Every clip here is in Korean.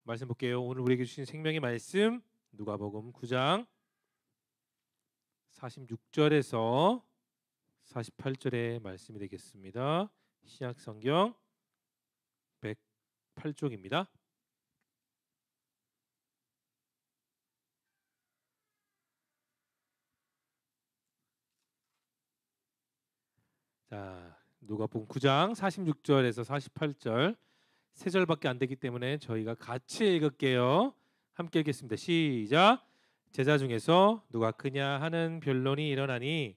말씀 볼게요. 오늘 우리에게 주신 생명의 말씀 누가복음 9장 46절에서 48절의 말씀이 되겠습니다. 신약 성경 108쪽입니다. 자, 누가복음 9장 46절에서 48절 세 절밖에 안 되기 때문에 저희가 같이 읽을게요. 함께 읽겠습니다. 시작. 제자 중에서 누가 크냐 하는 변론이 일어나니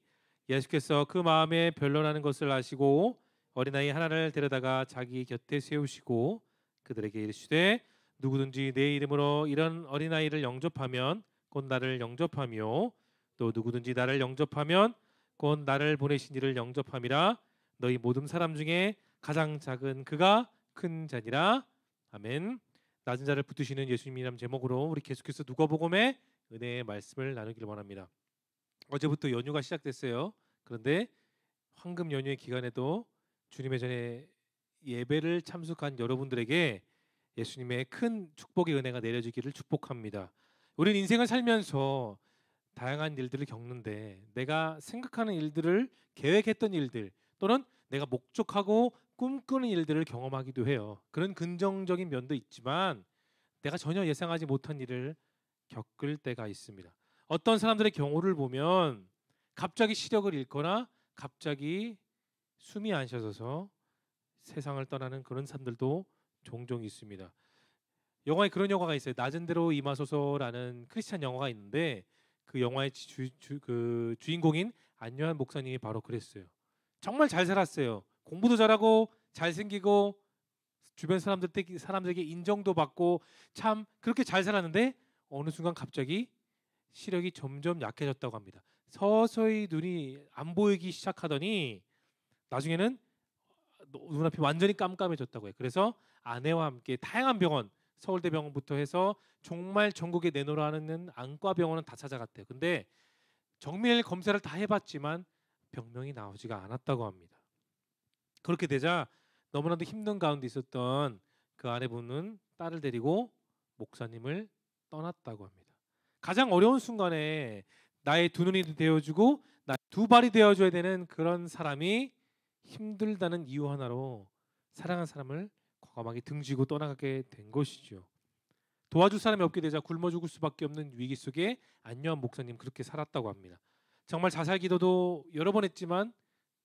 예수께서 그 마음에 변론하는 것을 아시고 어린아이 하나를 데려다가 자기 곁에 세우시고 그들에게 이르시되 누구든지 내 이름으로 이런 어린아이를 영접하면 곧 나를 영접하며 또 누구든지 나를 영접하면 곧 나를 보내신 이를 영접함이라. 너희 모든 사람 중에 가장 작은 그가 큰 자니라. 아멘. 낮은 자를 붙드시는 예수님이란 제목으로 우리 계속해서 누가복음의 은혜의 말씀을 나누기를 원합니다. 어제부터 연휴가 시작됐어요. 그런데 황금 연휴의 기간에도 주님의 전에 예배를 참석한 여러분들에게 예수님의 큰 축복의 은혜가 내려지기를 축복합니다. 우리는 인생을 살면서 다양한 일들을 겪는데 내가 생각하는 일들을 계획했던 일들 또는 내가 목적하고 꿈꾸는 일들을 경험하기도 해요. 그런 긍정적인 면도 있지만 내가 전혀 예상하지 못한 일을 겪을 때가 있습니다. 어떤 사람들의 경우를 보면 갑자기 시력을 잃거나 갑자기 숨이 안 쉬어져서 세상을 떠나는 그런 사람들도 종종 있습니다. 영화에 그런 영화가 있어요. 낮은 대로 임하소서라는 크리스찬 영화가 있는데 그 영화의 그 주인공인 안요한 목사님이 바로 그랬어요. 정말 잘 살았어요. 공부도 잘하고 잘생기고 주변 사람들에게 인정도 받고 참 그렇게 잘 살았는데 어느 순간 갑자기 시력이 점점 약해졌다고 합니다. 서서히 눈이 안 보이기 시작하더니 나중에는 눈앞이 완전히 깜깜해졌다고 해요. 그래서 아내와 함께 다양한 병원, 서울대병원부터 해서 정말 전국에 내놓으라 하는 안과 병원은 다 찾아갔대요. 근데 정밀 검사를 다 해봤지만 병명이 나오지가 않았다고 합니다. 그렇게 되자 너무나도 힘든 가운데 있었던 그 아내분은 딸을 데리고 목사님을 떠났다고 합니다. 가장 어려운 순간에 나의 두 눈이 되어주고 나의 두 발이 되어줘야 되는 그런 사람이 힘들다는 이유 하나로 사랑하는 사람을 과감하게 등지고 떠나가게 된 것이죠. 도와줄 사람이 없게 되자 굶어 죽을 수밖에 없는 위기 속에 안요한 목사님 그렇게 살았다고 합니다. 정말 자살 기도도 여러 번 했지만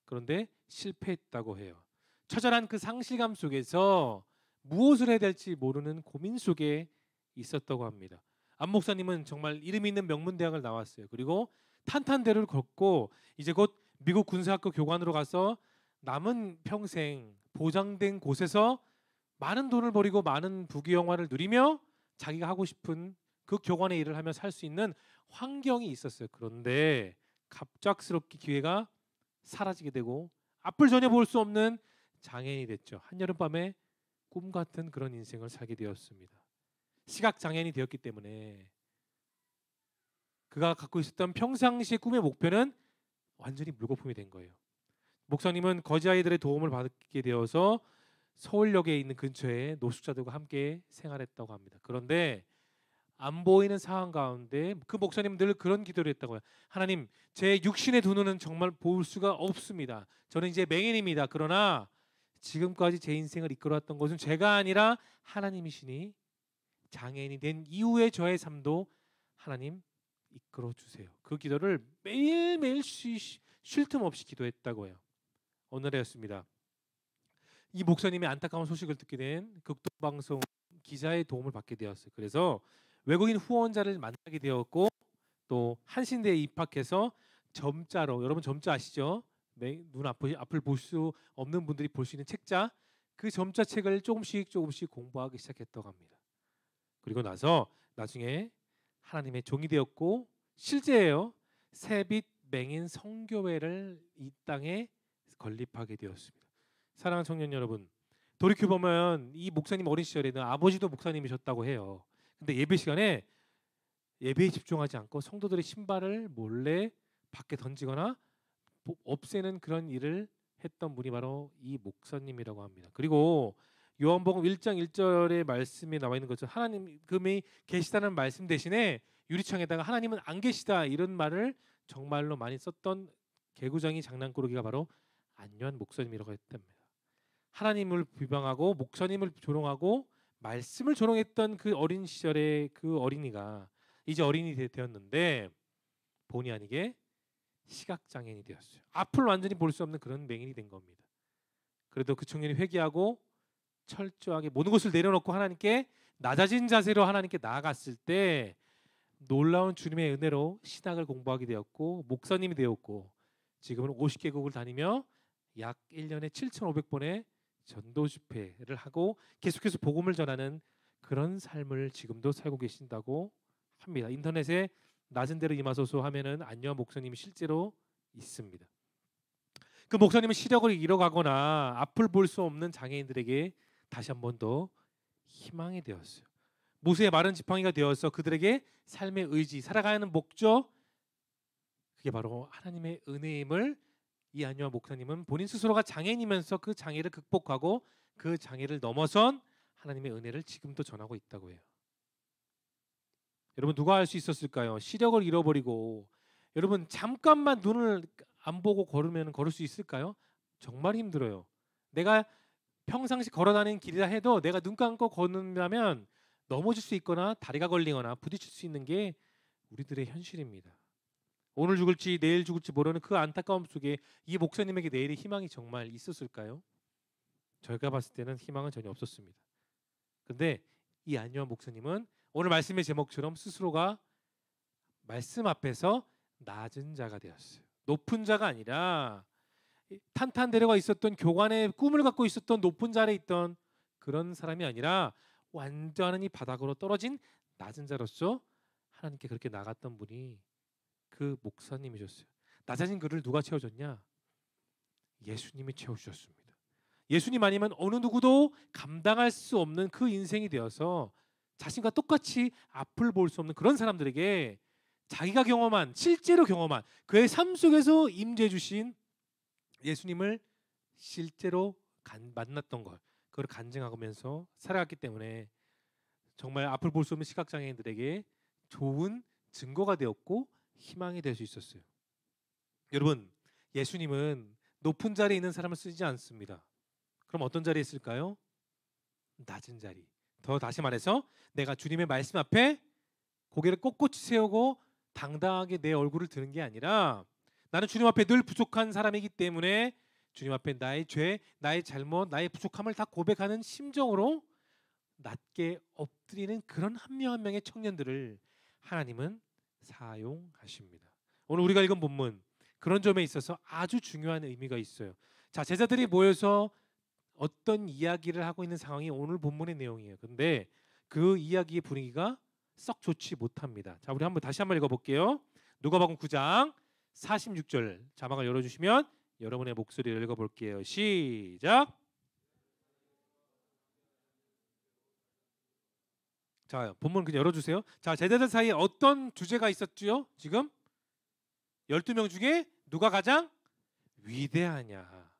그런데 실패했다고 해요. 처절한 그 상실감 속에서 무엇을 해야 될지 모르는 고민 속에 있었다고 합니다. 안 목사님은 정말 이름 있는 명문대학을 나왔어요. 그리고 탄탄대로를 걷고 이제 곧 미국 군사학교 교관으로 가서 남은 평생 보장된 곳에서 많은 돈을 벌이고 많은 부귀영화를 누리며 자기가 하고 싶은 그 교관의 일을 하며 살 수 있는 환경이 있었어요. 그런데 갑작스럽게 기회가 사라지게 되고 앞을 전혀 볼 수 없는 장애인이 됐죠. 한여름밤에 꿈 같은 그런 인생을 살게 되었습니다. 시각 장애인이 되었기 때문에 그가 갖고 있었던 평상시의 꿈의 목표는 완전히 물거품이 된 거예요. 목사님은 거지 아이들의 도움을 받게 되어서 서울역에 있는 근처에 노숙자들과 함께 생활했다고 합니다. 그런데 안 보이는 상황 가운데 그 목사님은 늘 그런 기도를 했다고요. 하나님, 제 육신의 두 눈은 정말 볼 수가 없습니다. 저는 이제 맹인입니다. 그러나 지금까지 제 인생을 이끌어왔던 것은 제가 아니라 하나님이시니 장애인이 된 이후의 저의 삶도 하나님 이끌어 주세요. 그 기도를 매일매일 쉴 틈 없이 기도했다고 해요. 오늘이었습니다. 이 목사님이 안타까운 소식을 듣게 된 극동방송 기자의 도움을 받게 되었어요. 그래서 외국인 후원자를 만나게 되었고 또 한신대에 입학해서 점자로, 여러분 점자 아시죠? 앞을 볼 수 없는 분들이 볼 수 있는 책자, 그 점자 책을 조금씩 공부하기 시작했다고 합니다. 그리고 나서 나중에 하나님의 종이 되었고 실제예요. 새빛 맹인 성교회를 이 땅에 건립하게 되었습니다. 사랑하는 청년 여러분, 돌이켜 보면 이 목사님 어린 시절에는 아버지도 목사님이셨다고 해요. 근데 예배 시간에 예배에 집중하지 않고 성도들의 신발을 몰래 밖에 던지거나 없애는 그런 일을 했던 분이 바로 이 목사님이라고 합니다. 그리고 요한복음 1장 1절의 말씀에 나와 있는 것처럼 하나님이 계시다는 말씀 대신에 유리창에다가 하나님은 안 계시다 이런 말을 정말로 많이 썼던 개구쟁이 장난꾸러기가 바로 안요한 목사님이라고 했답니다. 하나님을 비방하고 목사님을 조롱하고 말씀을 조롱했던 그 어린 시절의 그 어린이가 이제 어린이 되었는데 본의 아니게 시각장애인이 되었어요. 앞을 완전히 볼 수 없는 그런 맹인이 된 겁니다. 그래도 그 청년이 회개하고 철저하게 모든 것을 내려놓고 하나님께 낮아진 자세로 하나님께 나아갔을 때 놀라운 주님의 은혜로 신학을 공부하게 되었고 목사님이 되었고 지금은 50개국을 다니며 약 1년에 7,500번의 전도 집회를 하고 계속해서 복음을 전하는 그런 삶을 지금도 살고 계신다고 합니다. 인터넷에 낮은 데로 임하소서 하면은 안녕 목사님이 실제로 있습니다. 그 목사님은 시력을 잃어가거나 앞을 볼 수 없는 장애인들에게 다시 한 번 더 희망이 되었어요. 모세의 마른 지팡이가 되어서 그들에게 삶의 의지, 살아가는 목적, 그게 바로 하나님의 은혜임을 이 안요한 목사님은 본인 스스로가 장애인이면서 그 장애를 극복하고 그 장애를 넘어선 하나님의 은혜를 지금도 전하고 있다고 해요. 여러분 누가 할 수 있었을까요? 시력을 잃어버리고 여러분 잠깐만 눈을 안 보고 걸으면 걸을 수 있을까요? 정말 힘들어요. 내가 평상시 걸어다니는 길이라 해도 내가 눈 감고 걷는다면 넘어질 수 있거나 다리가 걸리거나 부딪힐 수 있는 게 우리들의 현실입니다. 오늘 죽을지 내일 죽을지 모르는 그 안타까움 속에 이 목사님에게 내일의 희망이 정말 있었을까요? 저희가 봤을 때는 희망은 전혀 없었습니다. 근데 이 안요한 목사님은 오늘 말씀의 제목처럼 스스로가 말씀 앞에서 낮은 자가 되었어요. 높은 자가 아니라 탄탄대로가 있었던 교관의 꿈을 갖고 있었던 높은 자리에 있던 그런 사람이 아니라 완전히 바닥으로 떨어진 낮은 자로서 하나님께 그렇게 나갔던 분이 그 목사님이셨어요. 낮아진 그를 누가 채워줬냐? 예수님이 채워주셨습니다. 예수님 아니면 어느 누구도 감당할 수 없는 그 인생이 되어서 자신과 똑같이 앞을 볼 수 없는 그런 사람들에게 자기가 경험한 실제로 경험한 그의 삶 속에서 임재해 주신 예수님을 실제로 만났던 걸 그걸 간증하면서 살아갔기 때문에 정말 앞을 볼 수 없는 시각장애인들에게 좋은 증거가 되었고 희망이 될 수 있었어요. 여러분 예수님은 높은 자리에 있는 사람을 쓰지 않습니다. 그럼 어떤 자리에 있을까요? 낮은 자리. 더 다시 말해서 내가 주님의 말씀 앞에 고개를 꼿꼿이 세우고 당당하게 내 얼굴을 드는 게 아니라 나는 주님 앞에 늘 부족한 사람이기 때문에 주님 앞에 나의 죄, 나의 잘못, 나의 부족함을 다 고백하는 심정으로 낮게 엎드리는 그런 한 명 한 명의 청년들을 하나님은 사용하십니다. 오늘 우리가 읽은 본문 그런 점에 있어서 아주 중요한 의미가 있어요. 자, 제자들이 모여서 어떤 이야기를 하고 있는 상황이 오늘 본문의 내용이에요. 근데 그 이야기의 분위기가 썩 좋지 못합니다. 자, 우리 다시 한번 읽어볼게요. 누가복음 9장 46절 자막을 열어주시면 여러분의 목소리를 읽어볼게요. 시작. 자, 본문 그냥 열어주세요. 자, 제자들 사이에 어떤 주제가 있었죠? 지금 12명 중에 누가 가장 위대하냐?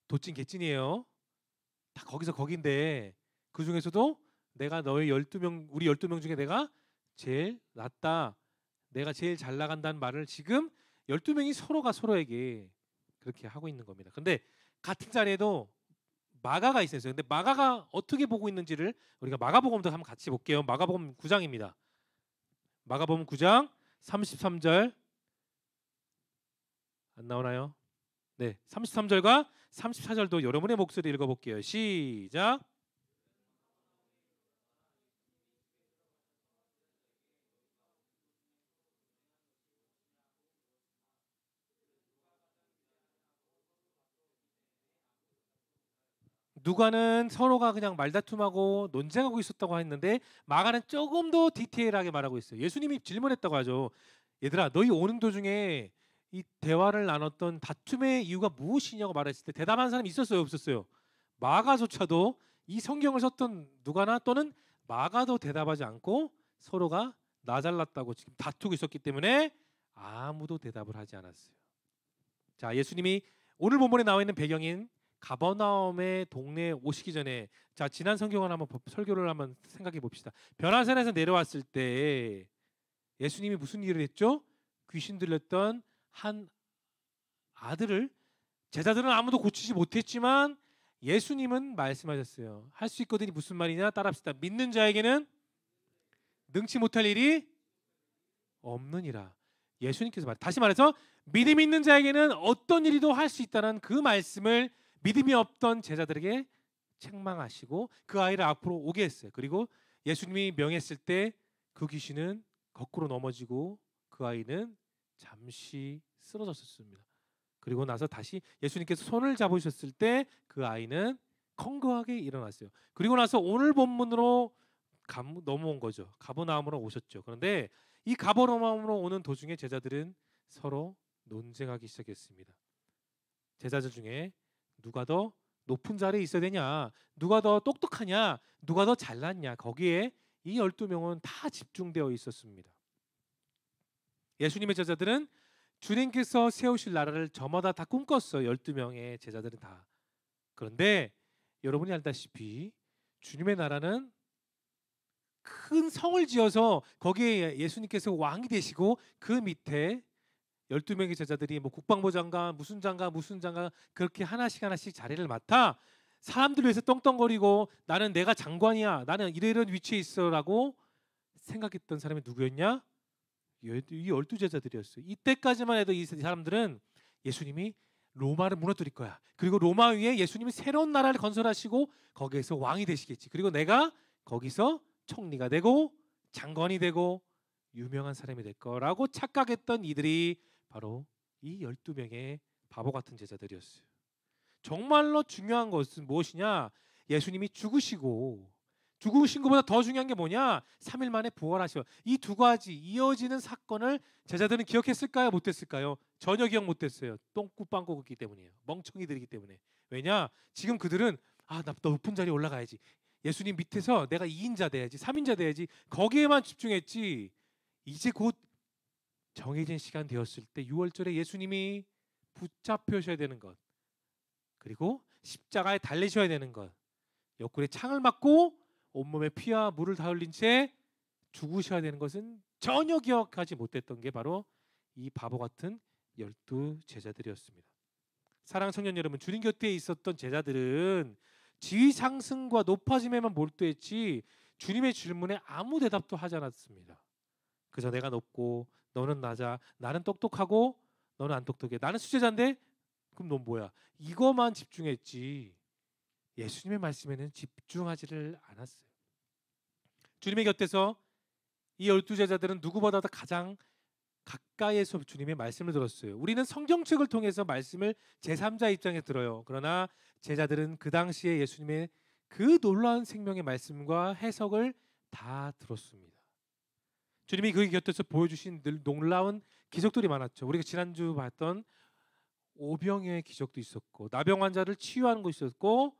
도찐 개찐이에요. 다 거기서 거긴데 그 중에서도 내가 너희 12명 우리 12명 중에 내가 제일 낫다. 내가 제일 잘 나간다는 말을 지금 12명이 서로가 서로에게 그렇게 하고 있는 겁니다. 근데 같은 자리에도 마가가 있어요. 근데 마가가 어떻게 보고 있는지를 우리가 마가복음도 한번 같이 볼게요. 마가복음 9장입니다. 마가복음 9장 33절 안 나오나요? 네, 33절과 34절도 여러분의 목소리 읽어볼게요. 시작. 누가는 서로가 그냥 말다툼하고 논쟁하고 있었다고 했는데 마가는 조금 더 디테일하게 말하고 있어요. 예수님이 질문했다고 하죠. 얘들아, 너희 오는 도중에 이 대화를 나눴던 다툼의 이유가 무엇이냐고 말했을 때 대답한 사람이 있었어요, 없었어요? 마가조차도 이 성경을 썼던 누가나 또는 마가도 대답하지 않고 서로가 나 잘났다고 지금 다투고 있었기 때문에 아무도 대답을 하지 않았어요. 자, 예수님이 오늘 본문에 나와 있는 배경인 가버나움의 동네에 오시기 전에 자 지난 성경을 한번 설교를 한번 생각해 봅시다. 변화산에서 내려왔을 때 예수님이 무슨 일을 했죠? 귀신 들렸던 한 아들을 제자들은 아무도 고치지 못했지만 예수님은 말씀하셨어요. 할 수 있거든요. 무슨 말이냐? 따라합시다. 믿는 자에게는 능치 못할 일이 없느니라. 예수님께서 다시 말해서 믿음 있는 자에게는 어떤 일이도 할 수 있다는 그 말씀을 믿음이 없던 제자들에게 책망하시고 그 아이를 앞으로 오게 했어요. 그리고 예수님이 명했을 때 그 귀신은 거꾸로 넘어지고 그 아이는 잠시 쓰러졌었습니다. 그리고 나서 다시 예수님께서 손을 잡으셨을 때 그 아이는 건강하게 일어났어요. 그리고 나서 오늘 본문으로 넘어온 거죠. 가버나움으로 오셨죠. 그런데 이 가버나움으로 오는 도중에 제자들은 서로 논쟁하기 시작했습니다. 제자들 중에 누가 더 높은 자리에 있어야 되냐, 누가 더 똑똑하냐, 누가 더 잘났냐, 거기에 이 12명은 다 집중되어 있었습니다. 예수님의 제자들은 주님께서 세우실 나라를 저마다 다 꿈꿨어요. 12명의 제자들은 다. 그런데 여러분이 알다시피 주님의 나라는 큰 성을 지어서 거기에 예수님께서 왕이 되시고 그 밑에 12명의 제자들이 뭐 국방부 장관, 무슨 장관, 무슨 장관 그렇게 하나씩 하나씩 자리를 맡아 사람들 위해서 떵떵거리고 나는 내가 장관이야, 나는 이런 위치에 있어라고 생각했던 사람이 누구였냐? 이 12제자들이었어요. 이때까지만 해도 이 사람들은 예수님이 로마를 무너뜨릴 거야. 그리고 로마 위에 예수님이 새로운 나라를 건설하시고 거기에서 왕이 되시겠지. 그리고 내가 거기서 총리가 되고 장관이 되고 유명한 사람이 될 거라고 착각했던 이들이 바로 이 12명의 바보 같은 제자들이었어요. 정말로 중요한 것은 무엇이냐? 예수님이 죽으신 것보다 더 중요한 게 뭐냐? 3일 만에 부활하셔. 이 두 가지 이어지는 사건을 제자들은 기억했을까요? 못했을까요? 전혀 기억 못했어요. 똥꾸빵꾸기 때문이에요. 멍청이들이기 때문에. 왜냐? 지금 그들은 나 높은 자리에 올라가야지. 예수님 밑에서 내가 2인자 돼야지, 3인자 돼야지. 거기에만 집중했지. 이제 곧 정해진 시간 되었을 때 6월절에 예수님이 붙잡혀셔야 되는 것, 그리고 십자가에 달리셔야 되는 것, 옆구리에 창을 맞고 온몸에 피와 물을 다 흘린 채 죽으셔야 되는 것은 전혀 기억하지 못했던 게 바로 이 바보 같은 12제자들이었습니다. 사랑하는 청년 여러분, 주님 곁에 있었던 제자들은 지위 상승과 높아짐에만 몰두했지 주님의 질문에 아무 대답도 하지 않았습니다. 그저 내가 높고 너는 낮아, 나는 똑똑하고 너는 안 똑똑해, 나는 수제자인데 그럼 넌 뭐야, 이거만 집중했지 예수님의 말씀에는 집중하지를 않았어요. 주님의 곁에서 이 12제자들은 누구보다도 가장 가까이에서 주님의 말씀을 들었어요. 우리는 성경책을 통해서 말씀을 제3자 입장에 들어요. 그러나 제자들은 그 당시에 예수님의 그 놀라운 생명의 말씀과 해석을 다 들었습니다. 주님이 그 곁에서 보여주신 늘 놀라운 기적들이 많았죠. 우리가 지난주 봤던 오병이어의 기적도 있었고, 나병 환자를 치유하는 것이 있었고,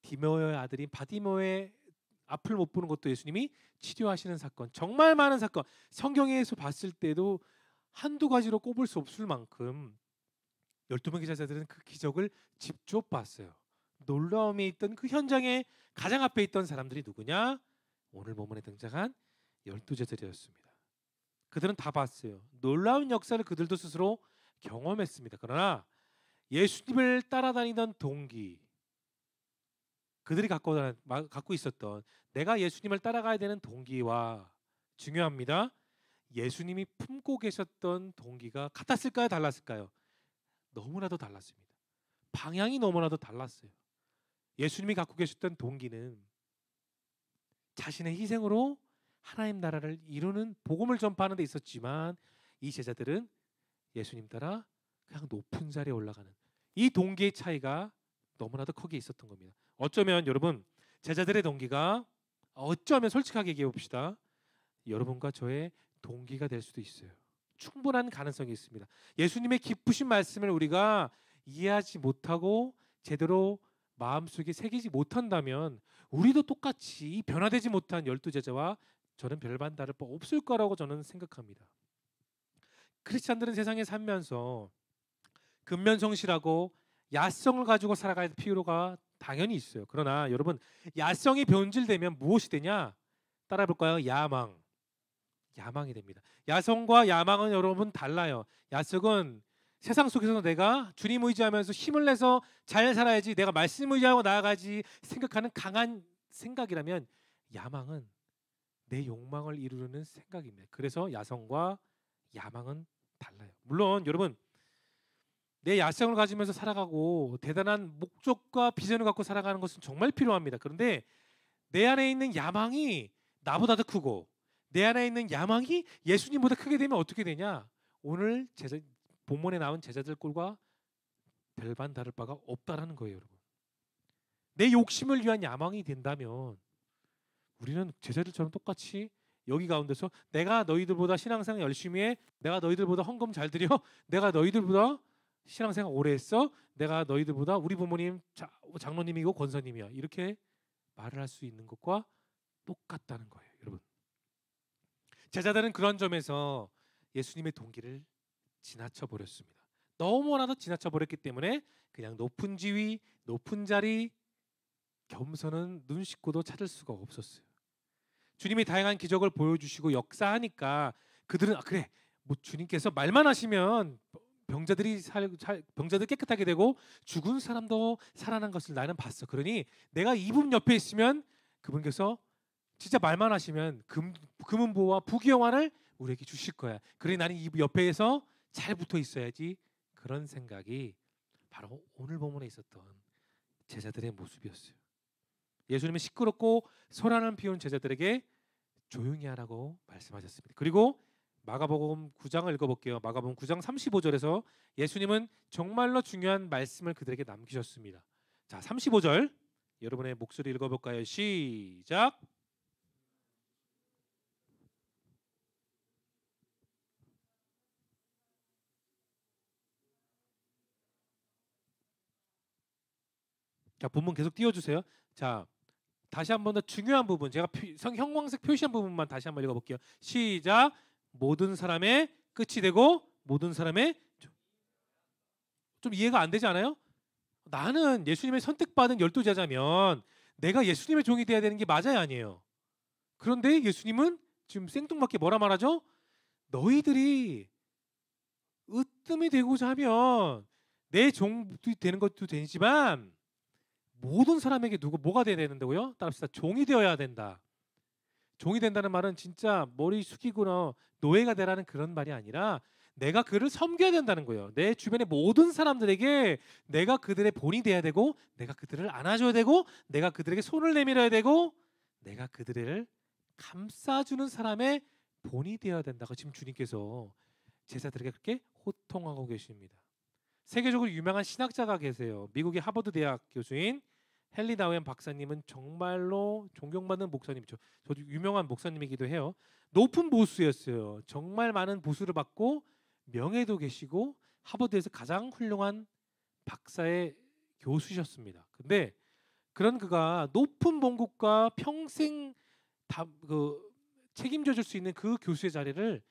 디모의 아들인 바디모의 앞을 못 보는 것도 예수님이 치료하시는 사건, 정말 많은 사건, 성경에서 봤을 때도 한두 가지로 꼽을 수 없을 만큼 12명의 제자들은 그 기적을 직접 봤어요. 놀라움에 있던 그 현장에 가장 앞에 있던 사람들이 누구냐? 오늘 본문에 등장한 12제자들이었습니다. 그들은 다 봤어요. 놀라운 역사를 그들도 스스로 경험했습니다. 그러나 예수님을 따라다니던 동기, 그들이 갖고 있었던 내가 예수님을 따라가야 되는 동기와, 중요합니다, 예수님이 품고 계셨던 동기가 같았을까요? 달랐을까요? 너무나도 달랐습니다. 방향이 너무나도 달랐어요. 예수님이 갖고 계셨던 동기는 자신의 희생으로 하나님 나라를 이루는 복음을 전파하는 데 있었지만, 이 제자들은 예수님 따라 그냥 높은 자리에 올라가는 이 동기의 차이가 너무나도 크게 있었던 겁니다. 어쩌면 여러분, 제자들의 동기가 어쩌면 솔직하게 얘기해 봅시다, 여러분과 저의 동기가 될 수도 있어요. 충분한 가능성이 있습니다. 예수님의 기쁘신 말씀을 우리가 이해하지 못하고 제대로 마음속에 새기지 못한다면 우리도 똑같이 이 변화되지 못한 12제자와 저는 별반 다를 바 없을 거라고 저는 생각합니다. 크리스찬들은 세상에 살면서 근면성실하고 야성을 가지고 살아갈 필요가 당연히 있어요. 그러나 여러분, 야성이 변질되면 무엇이 되냐? 따라 볼까요? 야망이 됩니다. 야성과 야망은 여러분 달라요. 야성은 세상 속에서 내가 주님 의지하면서 힘을 내서 잘 살아야지, 내가 말씀 의지하고 나아가지 생각하는 강한 생각이라면, 야망은 내 욕망을 이루는 생각입니다. 그래서 야성과 야망은 달라요. 물론 여러분, 내 야성을 가지면서 살아가고 대단한 목적과 비전을 갖고 살아가는 것은 정말 필요합니다. 그런데 내 안에 있는 야망이 나보다 더 크고 내 안에 있는 야망이 예수님보다 크게 되면 어떻게 되냐? 오늘 본문에 나온 제자들 꼴과 별반 다를 바가 없다라는 거예요, 여러분. 내 욕심을 위한 야망이 된다면 우리는 제자들처럼 똑같이 여기 가운데서 내가 너희들보다 신앙생활 열심히 해, 내가 너희들보다 헌금 잘 드려, 내가 너희들보다 신앙생활 오래 했어, 내가 너희들보다 우리 부모님 장로님이고 권사님이야, 이렇게 말을 할 수 있는 것과 똑같다는 거예요, 여러분. 제자들은 그런 점에서 예수님의 동기를 지나쳐 버렸습니다. 너무나도 지나쳐 버렸기 때문에 그냥 높은 지위, 높은 자리, 겸손은 눈 씻고도 찾을 수가 없었어요. 주님이 다양한 기적을 보여주시고 역사하니까 그들은 그래, 뭐 주님께서 말만 하시면 병자들 깨끗하게 되고 죽은 사람도 살아난 것을 나는 봤어. 그러니 내가 이분 옆에 있으면 그분께서 진짜 말만 하시면 금은보와 부귀영화를 우리에게 주실 거야. 그러니 나는 이 옆에서 잘 붙어 있어야지. 그런 생각이 바로 오늘 본문에 있었던 제자들의 모습이었어요. 예수님은 시끄럽고 소란을 피우는 제자들에게 조용히 하라고 말씀하셨습니다. 그리고 마가복음 9장을 읽어볼게요. 마가복음 9장 35절에서 예수님은 정말로 중요한 말씀을 그들에게 남기셨습니다. 자, 35절 여러분의 목소리 읽어볼까요? 시작. 자, 본문 계속 띄워주세요. 자, 다시 한 번 더 중요한 부분, 제가 형광색 표시한 부분만 다시 한번 읽어볼게요. 시작. 모든 사람의 끝이 되고 모든 사람의 좀 이해가 안 되지 않아요? 나는 예수님의 선택받은 12제자면 내가 예수님의 종이 돼야 되는 게 맞아요, 아니에요? 그런데 예수님은 지금 생뚱맞게 뭐라 말하죠? 너희들이 으뜸이 되고자 하면 내 종이 되는 것도 되지만 모든 사람에게 뭐가 돼야 되는데요? 따라합시다. 종이 되어야 된다. 종이 된다는 말은 진짜 머리 숙이거나 노예가 되라는 그런 말이 아니라 내가 그를 섬겨야 된다는 거예요. 내 주변의 모든 사람들에게 내가 그들의 본이 돼야 되고, 내가 그들을 안아줘야 되고, 내가 그들에게 손을 내밀어야 되고, 내가 그들을 감싸주는 사람의 본이 되어야 된다고 지금 주님께서 제자들에게 그렇게 호통하고 계십니다. 세계적으로 유명한 신학자가 계세요. 미국의 하버드 대학 교수인 헨리 나우엔 박사님은 정말로 존경받는 목사님이죠. 저도 유명한 목사님이기도 해요. 높은 보수였어요. 정말 많은 보수를 받고 명예도 계시고 하버드에서 가장 훌륭한 박사의 교수셨습니다. 근데 그런 그가 높은 봉급과 평생 책임져 줄 수 있는 그 교수의 자리를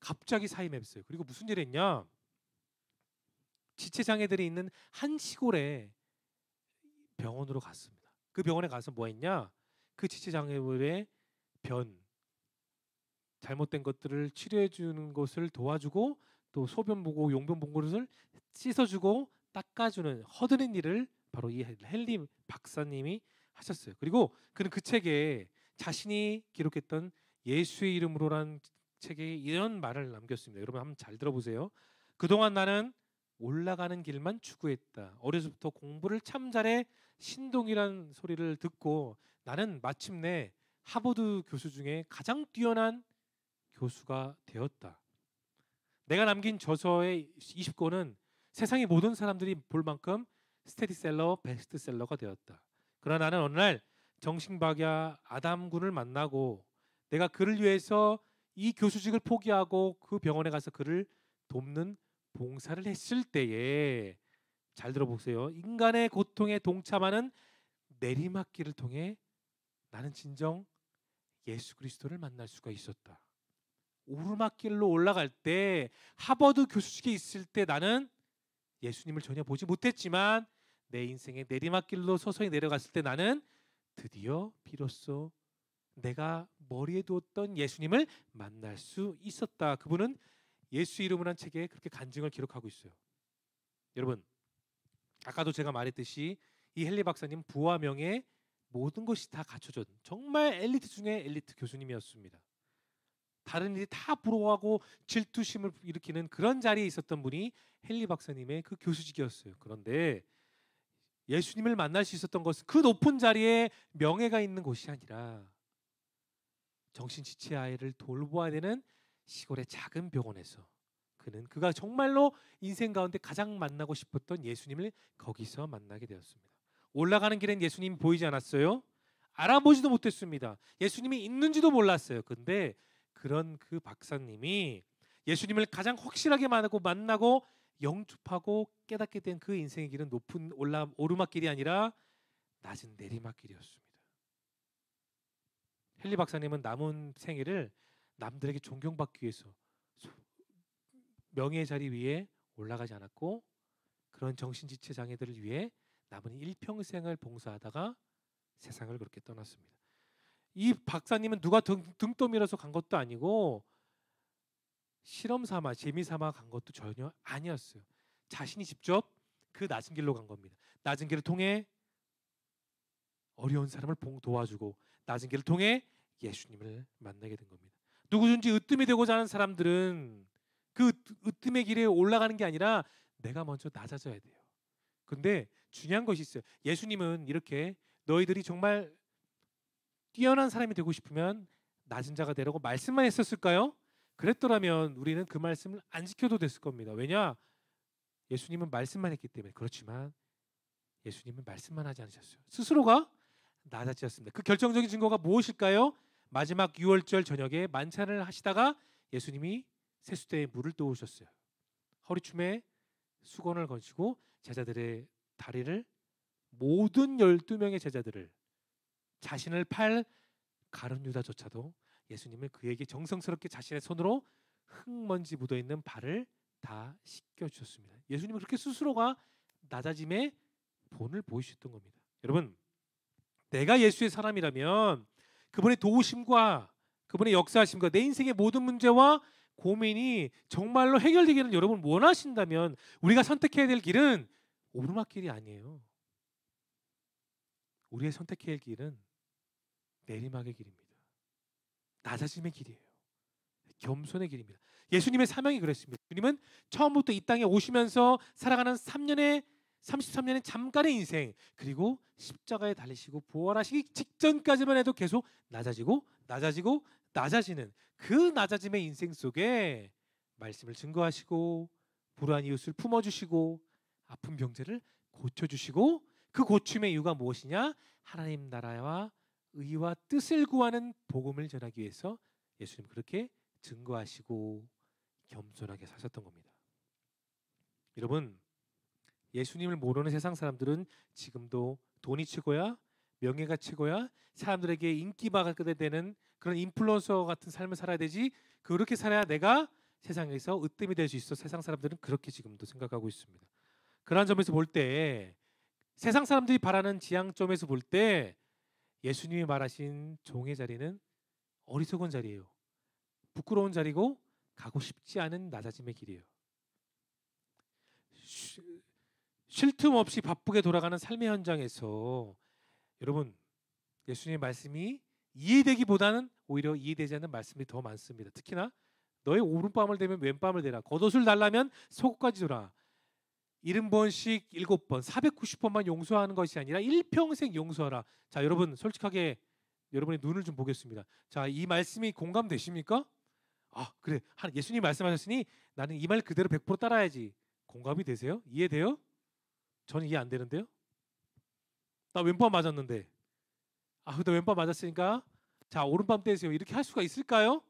갑자기 사임했어요. 그리고 무슨 일을 했냐? 지체 장애들이 있는 한 시골에 병원으로 갔습니다. 그 병원에 가서 뭐 했냐? 그 지체 장애물의 잘못된 것들을 치료해 주는 것을 도와주고, 또 소변 보고 용변 본 것을 씻어주고 닦아주는 허드렛 일을 바로 이 헨리 박사님이 하셨어요. 그리고 그는 그 책에 자신이 기록했던 예수의 이름으로란 책에 이런 말을 남겼습니다. 여러분 한번 잘 들어보세요. 그동안 나는 올라가는 길만 추구했다. 어려서부터 공부를 참 잘해 신동이란 소리를 듣고 나는 마침내 하버드 교수 중에 가장 뛰어난 교수가 되었다. 내가 남긴 저서의 20권은 세상의 모든 사람들이 볼 만큼 스테디셀러, 베스트셀러가 되었다. 그러나 나는 어느 날 정신박야 아담 군을 만나고 내가 그를 위해서 이 교수직을 포기하고 그 병원에 가서 그를 돕는 봉사를 했을 때에, 잘 들어보세요. 인간의 고통에 동참하는 내리막길을 통해 나는 진정 예수 그리스도를 만날 수가 있었다. 오르막길로 올라갈 때, 하버드 교수직에 있을 때 나는 예수님을 전혀 보지 못했지만 내 인생의 내리막길로 서서히 내려갔을 때 나는 드디어 비로소 내가 머리에 두었던 예수님을 만날 수 있었다. 그분은 예수 이름으로 한 책에 그렇게 간증을 기록하고 있어요. 여러분, 아까도 제가 말했듯이 이 헨리 박사님 부와 명예 모든 것이 다 갖춰져 정말 엘리트 중에 엘리트 교수님이었습니다. 다른 일이 다 부러워하고 질투심을 일으키는 그런 자리에 있었던 분이 헨리 박사님의 그 교수직이었어요. 그런데 예수님을 만날 수 있었던 것은 그 높은 자리에 명예가 있는 곳이 아니라 정신지체 아이를 돌보아야 되는 시골의 작은 병원에서 그가 정말로 인생 가운데 가장 만나고 싶었던 예수님을 거기서 만나게 되었습니다. 올라가는 길엔 예수님이 보이지 않았어요. 알아보지도 못했습니다. 예수님이 있는지도 몰랐어요. 근데 그런 그 박사님이 예수님을 가장 확실하게 만나고 영접하고 깨닫게 된 그 인생의 길은 높은 오르막길이 아니라 낮은 내리막길이었습니다. 헨리 박사님은 남은 생애를 남들에게 존경받기 위해서 명예의 자리 위에 올라가지 않았고 그런 정신지체 장애들을 위해 남은 일평생을 봉사하다가 세상을 그렇게 떠났습니다. 이 박사님은 누가 등 떠밀어서 간 것도 아니고 실험 삼아 재미 삼아 간 것도 전혀 아니었어요. 자신이 직접 그 낮은 길로 간 겁니다. 낮은 길을 통해 어려운 사람을 도와주고 낮은 길을 통해 예수님을 만나게 된 겁니다. 누구든지 으뜸이 되고자 하는 사람들은 그 으뜸의 길에 올라가는 게 아니라 내가 먼저 낮아져야 돼요. 근데 중요한 것이 있어요. 예수님은 이렇게 너희들이 정말 뛰어난 사람이 되고 싶으면 낮은 자가 되라고 말씀만 했었을까요? 그랬더라면 우리는 그 말씀을 안 지켜도 됐을 겁니다. 왜냐? 예수님은 말씀만 했기 때문에. 그렇지만 예수님은 말씀만 하지 않으셨어요. 스스로가 낮아지셨습니다. 그 결정적인 증거가 무엇일까요? 마지막 6월절 저녁에 만찬을 하시다가 예수님이 세수대에 물을 떠오셨어요. 허리춤에 수건을 건지고 제자들의 다리를 모든 12명의 제자들을 자신을 팔 가룟 유다조차도 예수님을 그에게 정성스럽게 자신의 손으로 흙먼지 묻어있는 발을 다 씻겨주셨습니다. 예수님은 그렇게 스스로가 낮아짐의 본을 보이셨던 겁니다. 여러분, 내가 예수의 사람이라면 그분의 도우심과 그분의 역사하심과 내 인생의 모든 문제와 고민이 정말로 해결되기를 여러분 원하신다면 우리가 선택해야 될 길은 오르막길이 아니에요. 우리의 선택해야 할 길은 내리막의 길입니다. 낮아짐의 길이에요. 겸손의 길입니다. 예수님의 사명이 그랬습니다. 주님은 처음부터 이 땅에 오시면서 살아가는 33년의 잠깐의 인생 그리고 십자가에 달리시고 부활하시기 직전까지만 해도 계속 낮아지고 낮아지는 그 낮아짐의 인생 속에 말씀을 증거하시고 불우한 이웃을 품어주시고 아픈 병자를 고쳐주시고 그 고침의 이유가 무엇이냐? 하나님 나라와 의와 뜻을 구하는 복음을 전하기 위해서 예수님 그렇게 증거하시고 겸손하게 사셨던 겁니다. 여러분, 예수님을 모르는 세상 사람들은 지금도 돈이 최고야, 명예가 최고야, 사람들에게 인기받게 되는 그런 인플루언서 같은 삶을 살아야 되지, 그렇게 살아야 내가 세상에서 으뜸이 될 수 있어. 세상 사람들은 그렇게 지금도 생각하고 있습니다. 그러한 점에서 볼 때 세상 사람들이 바라는 지향점에서 볼 때 예수님이 말하신 종의 자리는 어리석은 자리예요. 부끄러운 자리고 가고 싶지 않은 낮아짐의 길이에요. 쉴 틈 없이 바쁘게 돌아가는 삶의 현장에서 여러분 예수님의 말씀이 이해되기보다는 오히려 이해되지 않는 말씀이 더 많습니다. 특히나 너의 오른밤을 대면 왼밤을 대라. 겉옷을 달라면 속옷까지 줘라. 70번씩 7번 490번만 용서하는 것이 아니라 일평생 용서하라. 자, 여러분 솔직하게 여러분의 눈을 좀 보겠습니다. 자, 이 말씀이 공감되십니까? 아, 그래. 예수님이 말씀하셨으니 나는 이 말 그대로 100% 따라야지. 공감이 되세요? 이해돼요? 저는 이해 안 되는데요. 나 왼밤 맞았는데. 아, 근데 왼밤 맞았으니까 자, 오른밤 떼세요. 이렇게 할 수가 있을까요?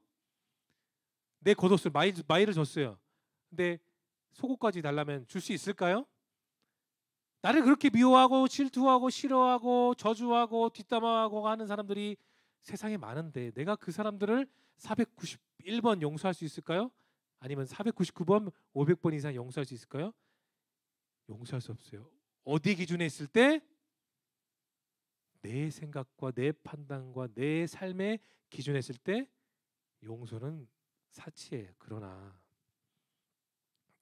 내 겉옷을 마이를 줬어요. 근데 속옷까지 달라면 줄 수 있을까요? 나를 그렇게 미워하고 질투하고 싫어하고 저주하고 뒷담화하고 하는 사람들이 세상에 많은데 내가 그 사람들을 491번 용서할 수 있을까요? 아니면 499번, 500번 이상 용서할 수 있을까요? 용서할 수 없어요. 어디 기준에 있을 때? 내 생각과 내 판단과 내 삶의 기준에 있을 때 용서는 사치예요. 그러나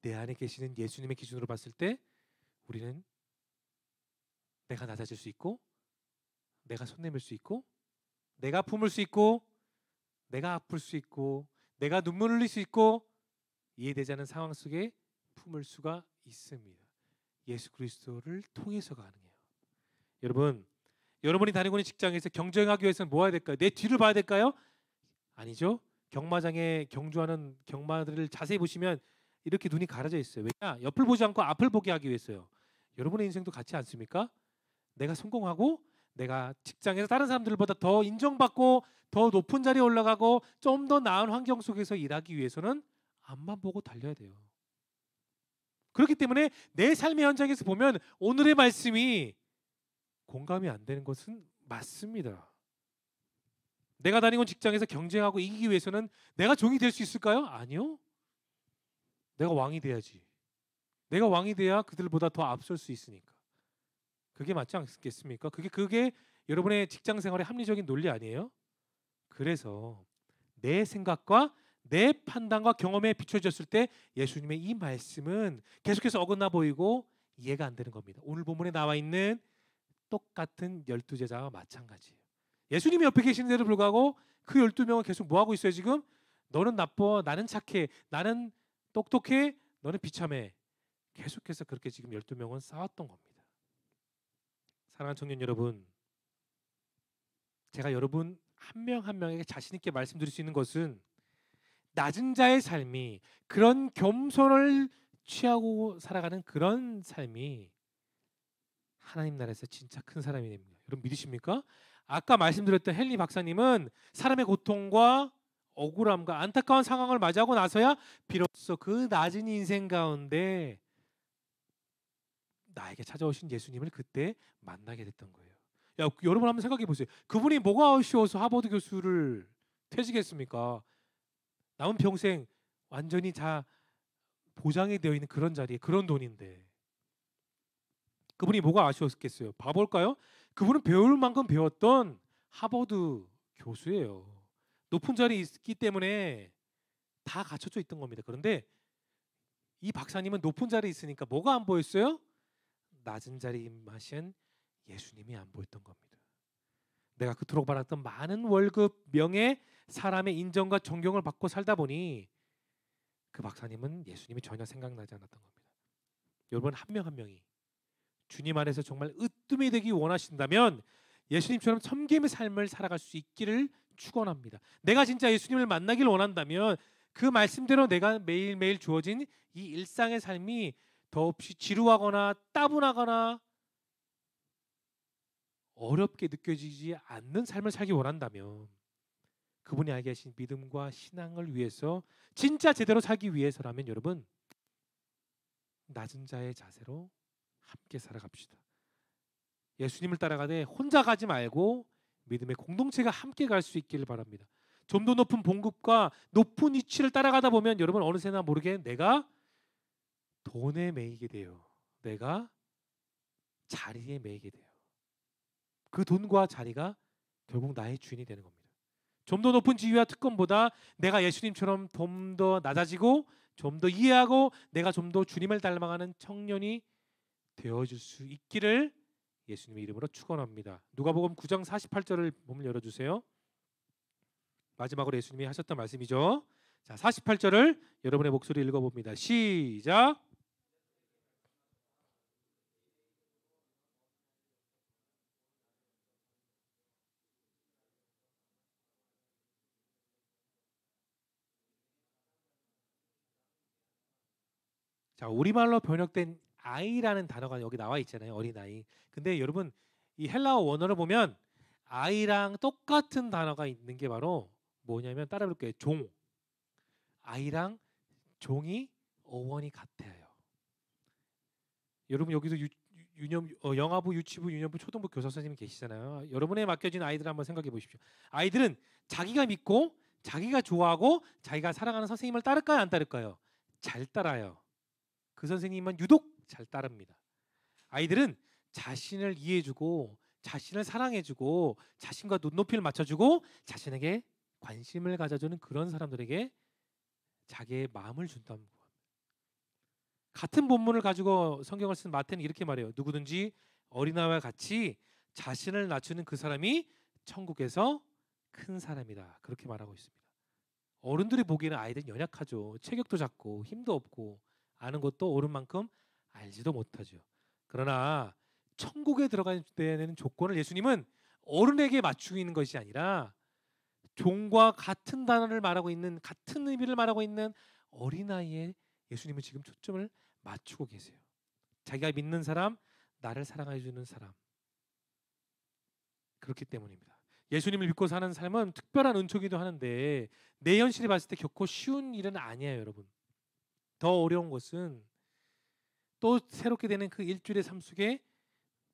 내 안에 계시는 예수님의 기준으로 봤을 때 우리는 내가 낮아질 수 있고, 내가 손 내밀 수 있고, 내가 품을 수 있고, 내가 아플 수 있고, 내가 눈물 흘릴 수 있고, 이해되지 않는 상황 속에 품을 수가 있습니다. 예수 그리스도를 통해서 가능해요. 여러분, 여러분이 다니고 있는 직장에서 경쟁하기 위해서는 뭐 해야 될까요? 내 뒤를 봐야 될까요? 아니죠. 경마장에 경주하는 경마들을 자세히 보시면 이렇게 눈이 가려져 있어요. 왜냐? 옆을 보지 않고 앞을 보게 하기 위해서요. 여러분의 인생도 같지 않습니까? 내가 성공하고 내가 직장에서 다른 사람들보다 더 인정받고 더 높은 자리에 올라가고 좀 더 나은 환경 속에서 일하기 위해서는 앞만 보고 달려야 돼요. 그렇기 때문에 내 삶의 현장에서 보면 오늘의 말씀이 공감이 안 되는 것은 맞습니다. 내가 다니고 있는 직장에서 경쟁하고 이기기 위해서는 내가 종이 될 수 있을까요? 아니요. 내가 왕이 돼야지. 내가 왕이 돼야 그들보다 더 앞설 수 있으니까. 그게 맞지 않겠습니까? 그게 여러분의 직장 생활의 합리적인 논리 아니에요? 그래서 내 생각과 내 판단과 경험에 비춰졌을 때 예수님의 이 말씀은 계속해서 어긋나 보이고 이해가 안 되는 겁니다. 오늘 본문에 나와 있는 똑같은 12제자와 마찬가지예요. 예수님이 옆에 계시는데도 불구하고 그 12명은 계속 뭐 하고 있어요 지금? 너는 나빠, 나는 착해, 나는 똑똑해, 너는 비참해. 계속해서 그렇게 지금 12명은 싸웠던 겁니다. 사랑하는 청년 여러분, 제가 여러분 한 명 한 명에게 자신 있게 말씀드릴 수 있는 것은 낮은 자의 삶이, 그런 겸손을 취하고 살아가는 그런 삶이 하나님 나라에서 진짜 큰 사람이 됩니다. 여러분 믿으십니까? 아까 말씀드렸던 헨리 박사님은 사람의 고통과 억울함과 안타까운 상황을 맞이하고 나서야 비로소 그 낮은 인생 가운데 나에게 찾아오신 예수님을 그때 만나게 됐던 거예요. 야, 여러분 한번 생각해 보세요. 그분이 뭐가 아쉬워서 하버드 교수를 퇴직했습니까? 남은 평생 완전히 다 보장이 되어 있는 그런 자리에 그런 돈인데 그분이 뭐가 아쉬웠겠어요? 봐볼까요? 그분은 배울 만큼 배웠던 하버드 교수예요. 높은 자리에 있기 때문에 다 갖춰져 있던 겁니다. 그런데 이 박사님은 높은 자리에 있으니까 뭐가 안 보였어요? 낮은 자리에 임하신 예수님이 안 보였던 겁니다. 내가 그토록 받았던 많은 월급, 명예, 사람의 인정과 존경을 받고 살다 보니 그 박사님은 예수님이 전혀 생각나지 않았던 겁니다. 여러분 한 명 한 명이 주님 안에서 정말 으뜸이 되기 원하신다면 예수님처럼 섬김의 삶을 살아갈 수 있기를 축원합니다. 내가 진짜 예수님을 만나길 원한다면 그 말씀대로 내가 매일매일 주어진 이 일상의 삶이 더없이 지루하거나 따분하거나 어렵게 느껴지지 않는 삶을 살기 원한다면 그분이 알게 하신 믿음과 신앙을 위해서 진짜 제대로 살기 위해서라면 여러분 낮은 자의 자세로 함께 살아갑시다. 예수님을 따라가되 혼자 가지 말고 믿음의 공동체가 함께 갈 수 있기를 바랍니다. 좀 더 높은 봉급과 높은 위치를 따라가다 보면 여러분 어느새나 모르게 내가 돈에 매이게 돼요. 내가 자리에 매이게 돼요. 그 돈과 자리가 결국 나의 주인이 되는 겁니다. 좀 더 높은 지위와 특권보다 내가 예수님처럼 좀 더 낮아지고 좀 더 이해하고 내가 좀 더 주님을 닮아가는 청년이 되어줄 수 있기를 예수님의 이름으로 축원합니다. 누가복음 9장 48절을 본문 열어주세요. 마지막으로 예수님이 하셨던 말씀이죠. 자, 48절을 여러분의 목소리 읽어봅니다. 시작. 자, 우리말로 번역된 아이라는 단어가 여기 나와 있잖아요. 어린아이. 근데 여러분 이 헬라어 원어를 보면 아이랑 똑같은 단어가 있는 게 바로 뭐냐면 따라 볼게요. 종. 아이랑 종이 어원이 같아요. 여러분 여기서 영아부, 유치부, 유년부, 초등부 교사 선생님이 계시잖아요. 여러분에 맡겨진 아이들 한번 생각해 보십시오. 아이들은 자기가 믿고 자기가 좋아하고 자기가 사랑하는 선생님을 따를까요? 안 따를까요? 잘 따라요. 그 선생님만 유독 잘 따릅니다. 아이들은 자신을 이해해주고 자신을 사랑해주고 자신과 눈높이를 맞춰주고 자신에게 관심을 가져주는 그런 사람들에게 자기의 마음을 준다고 합니다. 같은 본문을 가지고 성경을 쓴 마태는 이렇게 말해요. 누구든지 어린아이와 같이 자신을 낮추는 그 사람이 천국에서 큰 사람이다. 그렇게 말하고 있습니다. 어른들이 보기에는 아이들은 연약하죠. 체격도 작고 힘도 없고 아는 것도 옳은 만큼 알지도 못하죠. 그러나 천국에 들어가는 데는 조건을 예수님은 어른에게 맞추고 있는 것이 아니라 종과 같은 단어를 말하고 있는, 같은 의미를 말하고 있는 어린아이에 예수님은 지금 초점을 맞추고 계세요. 자기가 믿는 사람, 나를 사랑해 주는 사람. 그렇기 때문입니다. 예수님을 믿고 사는 삶은 특별한 은총이기도 하는데 내 현실에 봤을 때 결코 쉬운 일은 아니에요, 여러분. 더 어려운 것은 또 새롭게 되는 그 일주일의 삶 속에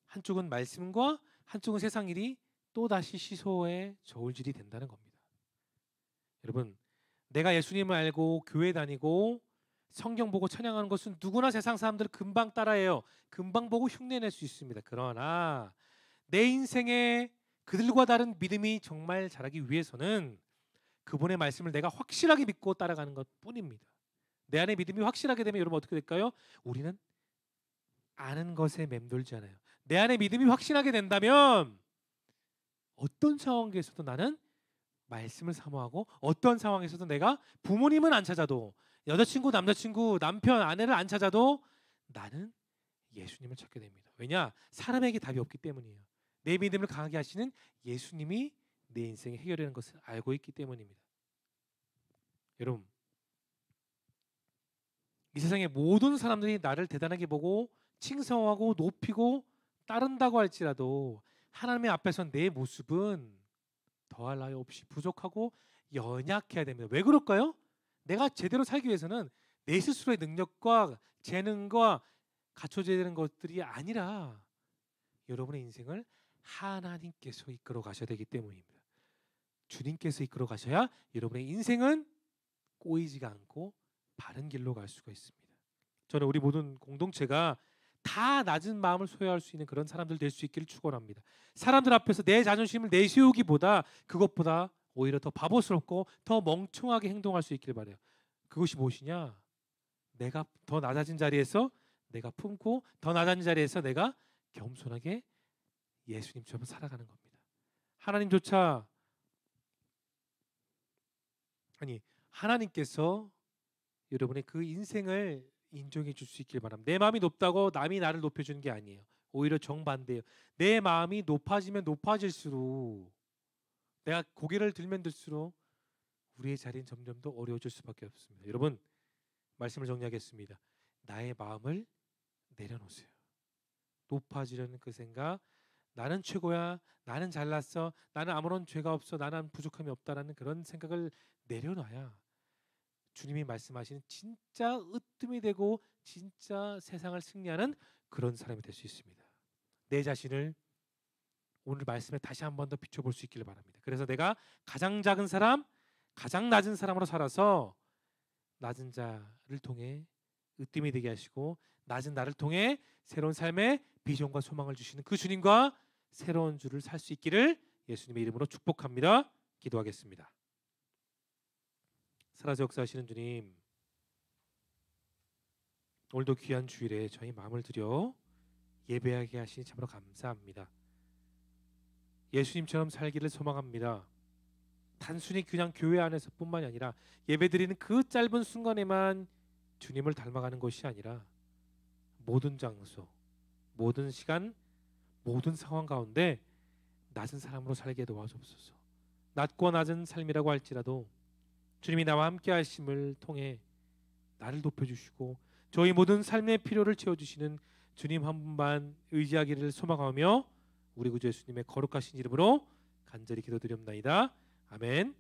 한쪽은 말씀과 한쪽은 세상 일이 또 다시 시소의 저울질이 된다는 겁니다. 여러분, 내가 예수님을 알고 교회 다니고 성경 보고 찬양하는 것은 누구나 세상 사람들은 금방 따라해요. 금방 보고 흉내낼 수 있습니다. 그러나 내 인생에 그들과 다른 믿음이 정말 자라기 위해서는 그분의 말씀을 내가 확실하게 믿고 따라가는 것뿐입니다. 내 안에 믿음이 확실하게 되면 여러분 어떻게 될까요? 우리는 아는 것에 맴돌지 않아요. 내 안에 믿음이 확신하게 된다면 어떤 상황에서도 나는 말씀을 사모하고 어떤 상황에서도 내가 부모님은 안 찾아도 여자친구, 남자친구, 남편, 아내를 안 찾아도 나는 예수님을 찾게 됩니다. 왜냐? 사람에게 답이 없기 때문이에요. 내 믿음을 강하게 하시는 예수님이 내 인생의 해결이라는 것을 알고 있기 때문입니다. 여러분, 이 세상의 모든 사람들이 나를 대단하게 보고 칭송하고 높이고 따른다고 할지라도 하나님의 앞에서 내 모습은 더할 나위 없이 부족하고 연약해야 됩니다. 왜 그럴까요? 내가 제대로 살기 위해서는 내 스스로의 능력과 재능과 갖춰져야 되는 것들이 아니라 여러분의 인생을 하나님께서 이끌어 가셔야 되기 때문입니다. 주님께서 이끌어 가셔야 여러분의 인생은 꼬이지가 않고 바른 길로 갈 수가 있습니다. 저는 우리 모든 공동체가 다 낮은 마음을 소유할 수 있는 그런 사람들 될 수 있기를 축원합니다. 사람들 앞에서 내 자존심을 내세우기보다 그것보다 오히려 더 바보스럽고 더 멍청하게 행동할 수 있기를 바라요. 그것이 무엇이냐? 내가 더 낮아진 자리에서 내가 품고 더 낮아진 자리에서 내가 겸손하게 예수님처럼 살아가는 겁니다. 하나님조차 하나님께서 여러분의 그 인생을 인정해 줄 수 있길 바랍니다. 내 마음이 높다고 남이 나를 높여주는 게 아니에요. 오히려 정반대예요. 내 마음이 높아지면 높아질수록 내가 고개를 들면 들수록 우리의 자리는 점점 더 어려워질 수밖에 없습니다. 여러분, 말씀을 정리하겠습니다. 나의 마음을 내려놓으세요. 높아지려는 그 생각, 나는 최고야, 나는 잘났어, 나는 아무런 죄가 없어, 나는 부족함이 없다라는 그런 생각을 내려놔야 주님이 말씀하시는 진짜 으뜸이 되고 진짜 세상을 승리하는 그런 사람이 될 수 있습니다. 내 자신을 오늘 말씀에 다시 한 번 더 비춰볼 수 있기를 바랍니다. 그래서 내가 가장 작은 사람, 가장 낮은 사람으로 살아서 낮은 자를 통해 으뜸이 되게 하시고 낮은 나를 통해 새로운 삶의 비전과 소망을 주시는 그 주님과 새로운 주를 살 수 있기를 예수님의 이름으로 축복합니다. 기도하겠습니다. 살아서 역사하시는 주님, 오늘도 귀한 주일에 저희 마음을 들여 예배하게 하시니 참으로 감사합니다. 예수님처럼 살기를 소망합니다. 단순히 그냥 교회 안에서뿐만이 아니라 예배드리는 그 짧은 순간에만 주님을 닮아가는 것이 아니라 모든 장소, 모든 시간, 모든 상황 가운데 낮은 사람으로 살게 도와주옵소서. 낮고 낮은 삶이라고 할지라도 주님이 나와 함께 하심을 통해 나를 높여주시고 저희 모든 삶의 필요를 채워주시는 주님 한 분만 의지하기를 소망하며 우리 구주 예수님의 거룩하신 이름으로 간절히 기도드립나이다. 아멘.